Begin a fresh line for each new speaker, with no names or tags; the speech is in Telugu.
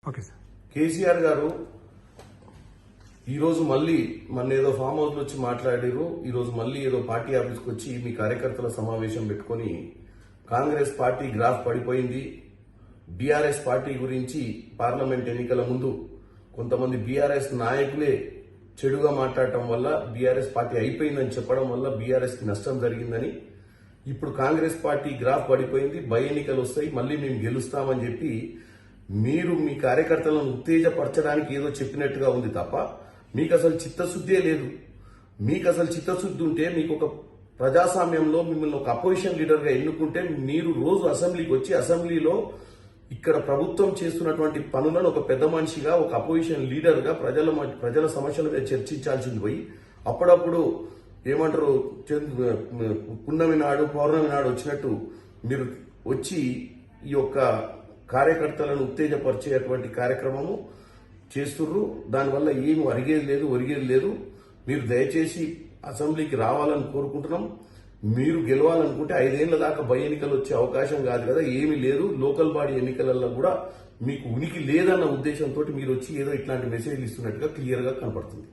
Okay sir.
కేసీఆర్ గారు ఈరోజు మళ్ళీ మన ఏదో ఫామ్ హౌస్ లో వచ్చి మాట్లాడారు. ఈరోజు మళ్ళీ ఏదో పార్టీ ఆఫీస్కి వచ్చి మీ కార్యకర్తల సమావేశం పెట్టుకుని కాంగ్రెస్ పార్టీ గ్రాఫ్ పడిపోయింది, బీఆర్ఎస్ పార్టీ గురించి పార్లమెంట్ ఎన్నికల ముందు కొంతమంది బీఆర్ఎస్ నాయకులే చెడుగా మాట్లాడటం వల్ల బీఆర్ఎస్ పార్టీ అయిపోయిందని చెప్పడం వల్ల బీఆర్ఎస్ కి నష్టం జరిగిందని, ఇప్పుడు కాంగ్రెస్ పార్టీ గ్రాఫ్ పడిపోయింది, బై ఎన్నికలు వస్తాయి, మళ్ళీ మేము గెలుస్తామని చెప్పి మీరు మీ కార్యకర్తలను ఉత్తేజపరచడానికి ఏదో చెప్పినట్టుగా ఉంది తప్ప మీకు అసలు చిత్తశుద్ధే లేదు. మీకు అసలు చిత్తశుద్ధి ఉంటే మీకు ఒక ప్రజాస్వామ్యంలో మిమ్మల్ని ఒక అపోజిషన్ లీడర్ గా ఎన్నుకుంటే మీరు రోజు అసెంబ్లీకి వచ్చి అసెంబ్లీలో ఇక్కడ ప్రభుత్వం చేస్తున్నటువంటి పనులను ఒక పెద్ద మనిషిగా ఒక అపోజిషన్ లీడర్ గా ప్రజల సమస్యల మీద చర్చించాల్సింది పోయి అప్పుడప్పుడు ఏమంటారు పున్నమి నాడు పౌర్ణమి నాడు వచ్చినట్టు మీరు వచ్చి ఈ యొక్క కార్యకర్తలను ఉత్తేజపరిచేటువంటి కార్యక్రమము చేస్తుర్రు. దానివల్ల ఏమి ఒరిగేది లేదు. మీరు దయచేసి అసెంబ్లీకి రావాలని కోరుకుంటున్నాం. మీరు గెలవాలనుకుంటే 5 ఏళ్ల దాకా బై ఎన్నికలు వచ్చే అవకాశం కాదు కదా, ఏమీ లేదు. లోకల్ బాడీ ఎన్నికలలో కూడా మీకు ఉనికి లేదన్న ఉద్దేశంతో మీరు వచ్చి ఏదో ఇట్లాంటి మెసేజ్లు ఇస్తున్నట్టుగా క్లియర్ గా కనపడుతుంది.